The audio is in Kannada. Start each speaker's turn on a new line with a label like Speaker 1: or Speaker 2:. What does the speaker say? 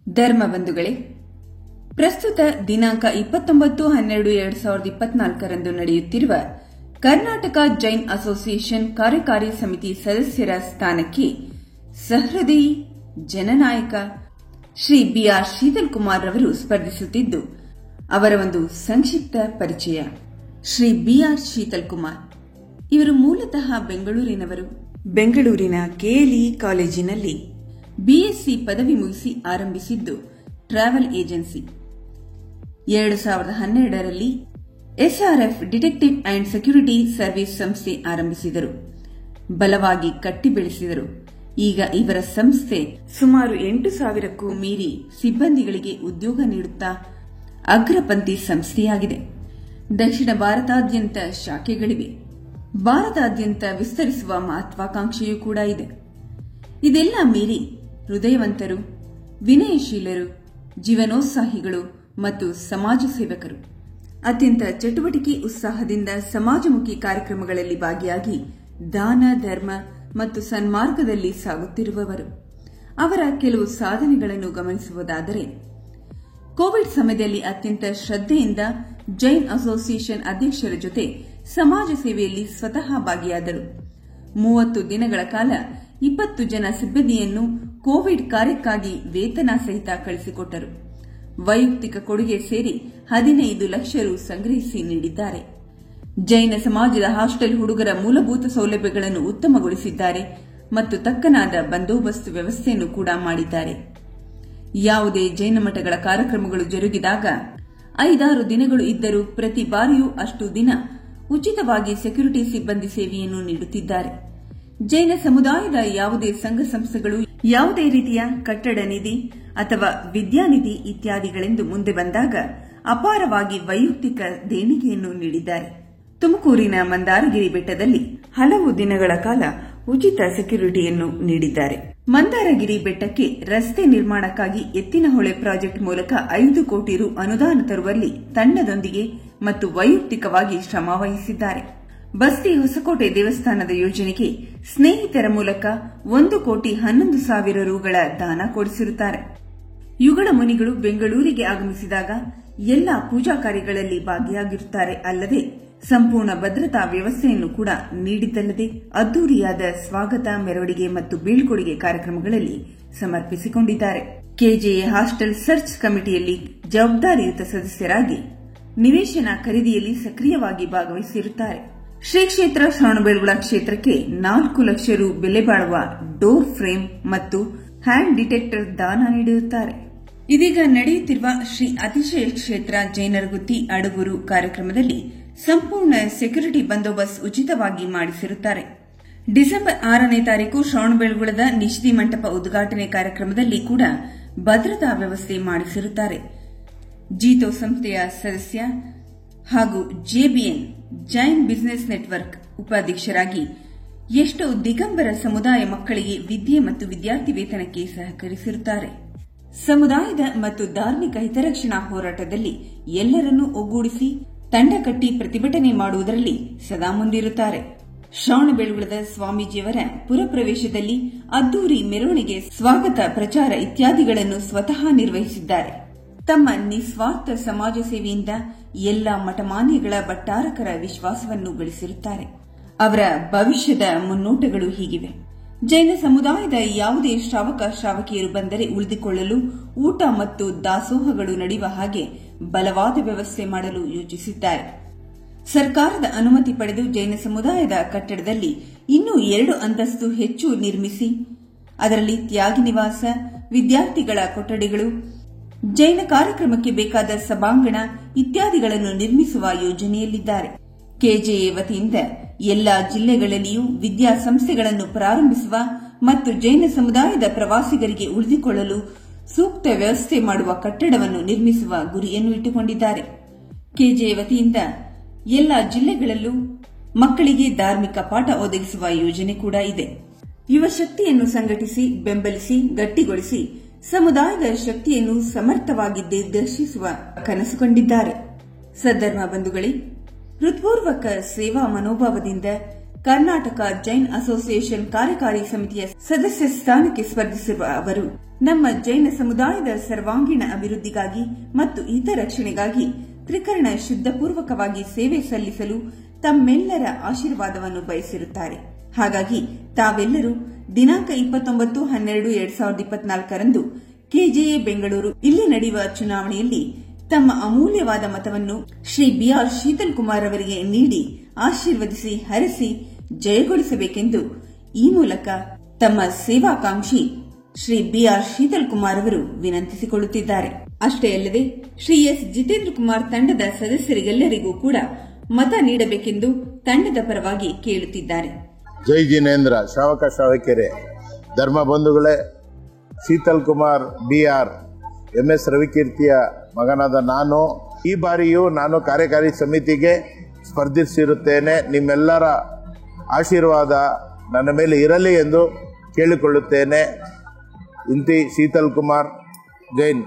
Speaker 1: ಧರ್ಮಬಂಧುಗಳೇ, ಪ್ರಸ್ತುತ ದಿನಾಂಕ 29/12/2024 ನಡೆಯುತ್ತಿರುವ ಕರ್ನಾಟಕ ಜೈನ್ ಅಸೋಸಿಯೇಷನ್ ಕಾರ್ಯಕಾರಿ ಸಮಿತಿ ಸದಸ್ಯರ ಸ್ಥಾನಕ್ಕೆ ಸಹೃದಯಿ ಜನನಾಯಕ ಶ್ರೀ ಬಿಆರ್ ಶೀತಲ್ ಕುಮಾರ್ ರವರು ಸ್ಪರ್ಧಿಸುತ್ತಿದ್ದು, ಅವರ ಒಂದು ಸಂಕ್ಷಿಪ್ತ ಪರಿಚಯ. ಶ್ರೀ ಬಿಆರ್ ಶೀತಲ್ ಕುಮಾರ್ ಇವರು ಮೂಲತಃ ಬೆಂಗಳೂರಿನವರು. ಬೆಂಗಳೂರಿನ ಕೆಎಲ್ಇ ಕಾಲೇಜಿನಲ್ಲಿ ಬಿಎಸ್ಸಿ ಪದವಿ ಮುಗಿಸಿ ಆರಂಭಿಸಿದ್ದು ಟ್ರಾವೆಲ್ ಏಜೆನ್ಸಿ. 2012ರಲ್ಲಿ SRF detective and security service ಸಂಸ್ಥೆ ಆರಂಭಿಸಿದರು. ಬಲವಾಗಿ ಕಟ್ಟಿ ಬೆಳೆಸಿದರು. ಈಗ ಇವರ ಸಂಸ್ಥೆ ಸುಮಾರು 8,000ಕ್ಕೂ ಮೀರಿ ಸಿಬ್ಬಂದಿಗಳಿಗೆ ಉದ್ಯೋಗ ನೀಡುತ್ತಾ ಅಗ್ರಪಂಥಿ ಸಂಸ್ಥೆಯಾಗಿದೆ. ದಕ್ಷಿಣ ಭಾರತಾದ್ಯಂತ ಶಾಖೆಗಳಿವೆ. ಭಾರತಾದ್ಯಂತ ವಿಸ್ತರಿಸುವ ಮಹತ್ವಾಕಾಂಕ್ಷೆಯೂ ಕೂಡ ಇದೆ. ಇದೆಲ್ಲ ಮೀರಿ ಹೃದಯವಂತರು, ವಿನಯಶೀಲರು, ಜೀವನೋತ್ಸಾಹಿಗಳು ಮತ್ತು ಸಮಾಜ ಸೇವಕರು. ಅತ್ಯಂತ ಚಟುವಟಿಕೆ ಉತ್ಸಾಹದಿಂದ ಸಮಾಜಮುಖಿ ಕಾರ್ಯಕ್ರಮಗಳಲ್ಲಿ ಭಾಗಿಯಾಗಿ ದಾನ ಧರ್ಮ ಮತ್ತು ಸನ್ಮಾರ್ಗದಲ್ಲಿ ಸಾಗುತ್ತಿರುವವರು. ಅವರ ಕೆಲವು ಸಾಧನೆಗಳನ್ನು ಗಮನಿಸುವುದಾದರೆ, ಕೋವಿಡ್ ಸಮಯದಲ್ಲಿ ಅತ್ಯಂತ ಶ್ರದ್ಧೆಯಿಂದ ಜೈನ್ ಅಸೋಸಿಯೇಷನ್ ಅಧ್ಯಕ್ಷರ ಜೊತೆ ಸಮಾಜ ಸೇವೆಯಲ್ಲಿ ಸ್ವತಃ ಭಾಗಿಯಾದರು. 30 ದಿನಗಳ ಕಾಲ 20 ಜನ ಸಿಬ್ಬಂದಿಯನ್ನು ಕೋವಿಡ್ ಕಾರ್ಯಕ್ಕಾಗಿ ವೇತನ ಸಹಿತ ಕಳಿಸಿಕೊಟ್ಟರು. ವೈಯಕ್ತಿಕ ಕೊಡುಗೆ ಸೇರಿ 15 ಲಕ್ಷ ರು ಸಂಗ್ರಹಿಸಿ ನೀಡಿದ್ದಾರೆ. ಜೈನ ಸಮಾಜದ ಹಾಸ್ಟೆಲ್ ಹುಡುಗರ ಮೂಲಭೂತ ಸೌಲಭ್ಯಗಳನ್ನು ಉತ್ತಮಗೊಳಿಸಿದ್ದಾರೆ ಮತ್ತು ತಕ್ಕನಾದ ಬಂದೋಬಸ್ತ್ ವ್ಯವಸ್ಥೆಯನ್ನು ಕೂಡ ಮಾಡಿದ್ದಾರೆ. ಯಾವುದೇ ಜೈನ ಮಠಗಳ ಕಾರ್ಯಕ್ರಮಗಳು ಜರುಗಿದಾಗ 5-6 ದಿನಗಳು ಇದ್ದರೂ ಪ್ರತಿ ಬಾರಿಯೂ ಅಷ್ಟು ದಿನ ಉಚಿತವಾಗಿ ಸೆಕ್ಯೂರಿಟಿ ಸಿಬ್ಬಂದಿ ಸೇವೆಯನ್ನು ನೀಡುತ್ತಿದ್ದಾರೆ. ಜೈನ ಸಮುದಾಯದ ಯಾವುದೇ ಸಂಘ ಸಂಸ್ಥೆಗಳು ಯಾವುದೇ ರೀತಿಯ ಕಟ್ಟಡ ನಿಧಿ ಅಥವಾ ವಿದ್ಯಾನಿಧಿ ಇತ್ಯಾದಿಗಳೆಂದು ಮುಂದೆ ಬಂದಾಗ ಅಪಾರವಾಗಿ ವೈಯಕ್ತಿಕ ದೇಣಿಗೆಯನ್ನು ನೀಡಿದ್ದಾರೆ. ತುಮಕೂರಿನ ಮಂದಾರಗಿರಿ ಬೆಟ್ಟದಲ್ಲಿ ಹಲವು ದಿನಗಳ ಕಾಲ ಉಚಿತ ಸೆಕ್ಯೂರಿಟಿಯನ್ನು ನೀಡಿದ್ದಾರೆ. ಮಂದಾರಗಿರಿ ಬೆಟ್ಟಕ್ಕೆ ರಸ್ತೆ ನಿರ್ಮಾಣಕ್ಕಾಗಿ ಎತ್ತಿನಹೊಳೆ ಪ್ರಾಜೆಕ್ಟ್ ಮೂಲಕ 5 ಕೋಟಿ ರು ಅನುದಾನ ತರುವಲ್ಲಿ ತಂಡದೊಂದಿಗೆ ಮತ್ತು ವೈಯಕ್ತಿಕವಾಗಿ ಶ್ರಮ ವಹಿಸಿದ್ದಾರೆ. ಬಸ್ತಿ ಹೊಸಕೋಟೆ ದೇವಸ್ಥಾನದ ಯೋಜನೆಗೆ ಸ್ನೇಹಿತರ ಮೂಲಕ 1,11,00,000 ರುಗಳ ದಾನ ಕೊಡಿಸಿರುತ್ತಾರೆ. ಯುಗಳ ಮುನಿಗಳು ಬೆಂಗಳೂರಿಗೆ ಆಗಮಿಸಿದಾಗ ಎಲ್ಲಾ ಪೂಜಾ ಕಾರ್ಯಗಳಲ್ಲಿ ಭಾಗಿಯಾಗಿರುತ್ತಾರೆ. ಅಲ್ಲದೆ ಸಂಪೂರ್ಣ ಭದ್ರತಾ ವ್ಯವಸ್ಥೆಯನ್ನು ಕೂಡ ನೀಡಿದ್ದಲ್ಲದೆ ಅದ್ದೂರಿಯಾದ ಸ್ವಾಗತ ಮೆರವಣಿಗೆ ಮತ್ತು ಬೀಳ್ಕೊಡುಗೆ ಕಾರ್ಯಕ್ರಮಗಳಲ್ಲಿ ಸಮರ್ಪಿಸಿಕೊಂಡಿದ್ದಾರೆ. ಕೆಜೆಎ ಹಾಸ್ಟೆಲ್ ಸರ್ಚ್ ಕಮಿಟಿಯಲ್ಲಿ ಜವಾಬ್ದಾರಿಯುತ ಸದಸ್ಯರಾಗಿ ನಿವೇಶನ ಖರೀದಿಯಲ್ಲಿ ಸಕ್ರಿಯವಾಗಿ ಭಾಗವಹಿಸಿರುತ್ತಾರೆ. ಶ್ರೀ ಕ್ಷೇತ್ರ ಶ್ರವಣಬೆಳಗೊಳ ಕ್ಷೇತ್ರಕ್ಕೆ 4 ಲಕ್ಷ ರು ಬೆಲೆ ಬಾಳುವ ಡೋರ್ ಫ್ರೇಮ್ ಮತ್ತು ಹ್ಯಾಂಡ್ ಡಿಟೆಕ್ಟರ್ ದಾನ ನೀಡಿರುತ್ತಾರೆ. ಇದೀಗ ನಡೆಯುತ್ತಿರುವ ಶ್ರೀ ಅತಿಶಯ ಕ್ಷೇತ್ರ ಜೈನರಗುತ್ತಿ ಅಡಗೂರು ಕಾರ್ಯಕ್ರಮದಲ್ಲಿ ಸಂಪೂರ್ಣ ಸೆಕ್ಯೂರಿಟಿ ಬಂದೋಬಸ್ತ್ ಉಚಿತವಾಗಿ ಮಾಡಿಸಿರುತ್ತಾರೆ. ಡಿಸೆಂಬರ್ 6ನೇ ತಾರೀಕು ಶ್ರವಣಬೆಳಗೊಳದ ನಿಶ್ದಿ ಮಂಟಪ ಉದ್ಘಾಟನೆ ಕಾರ್ಯಕ್ರಮದಲ್ಲಿ ಕೂಡ ಭದ್ರತಾ ವ್ಯವಸ್ಥೆ ಮಾಡಿಸಿರುತ್ತಾರೆ. ಜೀತೋ ಸಂಸ್ಥೆಯ ಸದಸ್ಯ ಹಾಗೂ ಜೆಬಿಎನ್ ಜೈನ್ ಬಿಸಿನೆಸ್ ನೆಟ್ವರ್ಕ್ ಉಪಾಧ್ಯಕ್ಷರಾಗಿ ಎಷ್ಟೋ ದಿಗಂಬರ ಸಮುದಾಯ ಮಕ್ಕಳಿಗೆ ವಿದ್ಯೆ ಮತ್ತು ವಿದ್ಯಾರ್ಥಿ ವೇತನಕ್ಕೆ ಸಹಕರಿಸಿರುತ್ತಾರೆ. ಸಮುದಾಯದ ಮತ್ತು ಧಾರ್ಮಿಕ ಹಿತರಕ್ಷಣಾ ಹೋರಾಟದಲ್ಲಿ ಎಲ್ಲರನ್ನೂ ಒಗ್ಗೂಡಿಸಿ ತಂಡ ಕಟ್ಟಿ ಪ್ರತಿಭಟನೆ ಮಾಡುವುದರಲ್ಲಿ ಸದಾ ಮುಂದಿರುತ್ತಾರೆ. ಶ್ರವಣಬೆಳಗೊಳದ ಸ್ವಾಮೀಜಿಯವರ ಪುರಪ್ರವೇಶದಲ್ಲಿ ಅದ್ದೂರಿ ಮೆರವಣಿಗೆ, ಸ್ವಾಗತ, ಪ್ರಚಾರ ಇತ್ಯಾದಿಗಳನ್ನು ಸ್ವತಃ ನಿರ್ವಹಿಸಿದ್ದಾರೆ. ತಮ್ಮ ನಿಸ್ವಾರ್ಥ ಸಮಾಜ ಸೇವೆಯಿಂದ ಎಲ್ಲ ಮಠಮಾನ್ಯಗಳ ಭಟ್ಟಾರಕರ ವಿಶ್ವಾಸವನ್ನು ಗಳಿಸಿರುತ್ತಾರೆ. ಅವರ ಭವಿಷ್ಯದ ಮುನ್ನೋಟಗಳು ಹೀಗಿವೆ. ಜೈನ ಸಮುದಾಯದ ಯಾವುದೇ ಶ್ರಾವಕ ಶ್ರಾವಕಿಯರು ಬಂದರೆ ಉಳಿದುಕೊಳ್ಳಲು ಊಟ ಮತ್ತು ದಾಸೋಹಗಳು ನಡೆಯುವ ಹಾಗೆ ಬಲವಾದ ವ್ಯವಸ್ಥೆ ಮಾಡಲು ಯೋಚಿಸಿದ್ದಾರೆ. ಸರ್ಕಾರದ ಅನುಮತಿ ಪಡೆದು ಜೈನ ಸಮುದಾಯದ ಕಟ್ಟಡದಲ್ಲಿ ಇನ್ನೂ 2 ಅಂತಸ್ತು ಹೆಚ್ಚು ನಿರ್ಮಿಸಿ ಅದರಲ್ಲಿ ತ್ಯಾಗಿ ನಿವಾಸ, ವಿದ್ಯಾರ್ಥಿಗಳ ಕೊಠಡಿಗಳು, ಜೈನ ಕಾರ್ಯಕ್ರಮಕ್ಕೆ ಬೇಕಾದ ಸಭಾಂಗಣ ಇತ್ಯಾದಿಗಳನ್ನು ನಿರ್ಮಿಸುವ ಯೋಜನೆಯಲ್ಲಿದ್ದಾರೆ. ಕೆಜೆಎ ವತಿಯಿಂದ ಎಲ್ಲಾ ಜಿಲ್ಲೆಗಳಲ್ಲಿಯೂ ವಿದ್ಯಾಸಂಸ್ಥೆಗಳನ್ನು ಪ್ರಾರಂಭಿಸುವ ಮತ್ತು ಜೈನ ಸಮುದಾಯದ ಪ್ರವಾಸಿಗರಿಗೆ ಉಳಿದುಕೊಳ್ಳಲು ಸೂಕ್ತ ವ್ಯವಸ್ಥೆ ಮಾಡುವ ಕಟ್ಟಡವನ್ನು ನಿರ್ಮಿಸುವ ಗುರಿಯನ್ನು ಇಟ್ಟುಕೊಂಡಿದ್ದಾರೆ. ಕೆಜೆಎ ವತಿಯಿಂದ ಎಲ್ಲಾ ಜಿಲ್ಲೆಗಳಲ್ಲೂ ಮಕ್ಕಳಿಗೆ ಧಾರ್ಮಿಕ ಪಾಠ ಒದಗಿಸುವ ಯೋಜನೆ ಕೂಡ ಇದೆ. ಯುವ ಶಕ್ತಿಯನ್ನು ಸಂಘಟಿಸಿ, ಬೆಂಬಲಿಸಿ, ಗಟ್ಟಿಗೊಳಿಸಿ ಸಮುದಾಯದ ಶಕ್ತಿಯನ್ನು ಸಮರ್ಥವಾಗಿ ನಿರ್ದೇಶಿಸುವ ಕನಸು ಕಂಡಿದ್ದಾರೆ. ಸದ್ಧರ್ಮ ಬಂಧುಗಳೇ, ಹೃತ್ಪೂರ್ವಕ ಸೇವಾ ಮನೋಭಾವದಿಂದ ಕರ್ನಾಟಕ ಜೈನ್ ಅಸೋಸಿಯೇಷನ್ ಕಾರ್ಯಕಾರಿ ಸಮಿತಿಯ ಸದಸ್ಯ ಸ್ಥಾನಕ್ಕೆ ಸ್ಪರ್ಧಿಸಿರುವ ಅವರು ನಮ್ಮ ಜೈನ ಸಮುದಾಯದ ಸರ್ವಾಂಗೀಣ ಅಭಿವೃದ್ಧಿಗಾಗಿ ಮತ್ತು ಹಿತರಕ್ಷಣೆಗಾಗಿ ತ್ರಿಕರಣ ಶುದ್ಧಪೂರ್ವಕವಾಗಿ ಸೇವೆ ಸಲ್ಲಿಸಲು ತಮ್ಮೆಲ್ಲರ ಆಶೀರ್ವಾದವನ್ನು ಬಯಸಿರುತ್ತಾರೆ. ಹಾಗಾಗಿ ತಾವೆಲ್ಲರೂ ದಿನಾಂಕ 29/12/2024 ಕೆಜೆಎ ಬೆಂಗಳೂರು ಇಲ್ಲಿ ನಡೆಯುವ ಚುನಾವಣೆಯಲ್ಲಿ ತಮ್ಮ ಅಮೂಲ್ಯವಾದ ಮತವನ್ನು ಶ್ರೀ ಬಿಆರ್ ಶೀತಲ್ ಕುಮಾರ್ ಅವರಿಗೆ ನೀಡಿ ಆಶೀರ್ವದಿಸಿ ಹರಿಸಿ ಜಯಗೊಳಿಸಬೇಕೆಂದು ಈ ಮೂಲಕ ತಮ್ಮ ಸೇವಾಕಾಂಕ್ಷಿ ಶ್ರೀ ಬಿಆರ್ ಶೀತಲ್ ಕುಮಾರ್ ಅವರು ವಿನಂತಿಸಿಕೊಳ್ಳುತ್ತಿದ್ದಾರೆ. ಅಷ್ಟೇ ಅಲ್ಲದೆ ಶ್ರೀ ಎಸ್ ಜಿತೇಂದ್ರ ಕುಮಾರ್ ತಂಡದ ಸದಸ್ಯರಿಗೆಲ್ಲರಿಗೂ ಕೂಡ ಮತ ನೀಡಬೇಕೆಂದು ತಂಡದ ಪರವಾಗಿ ಕೇಳುತ್ತಿದ್ದಾರೆ.
Speaker 2: ಜೈ ಜಿನೇಂದ್ರ. ಶ್ರಾವಕ ಶ್ರಾವಕಿಯರೇ, ಧರ್ಮ ಬಂಧುಗಳೇ, ಶೀತಲ್ ಕುಮಾರ್ ಬಿಆರ್ MS ರವಿಕೀರ್ತಿಯ ಮಗನಾದ ನಾನು ಈ ಬಾರಿಯೂ ಕಾರ್ಯಕಾರಿ ಸಮಿತಿಗೆ ಸ್ಪರ್ಧಿಸಿರುತ್ತೇನೆ. ನಿಮ್ಮೆಲ್ಲರ ಆಶೀರ್ವಾದ ನನ್ನ ಮೇಲೆ ಇರಲಿ ಎಂದು ಕೇಳಿಕೊಳ್ಳುತ್ತೇನೆ. ಇಂತಿ ಶೀತಲ್ ಕುಮಾರ್, ಜೈನ್.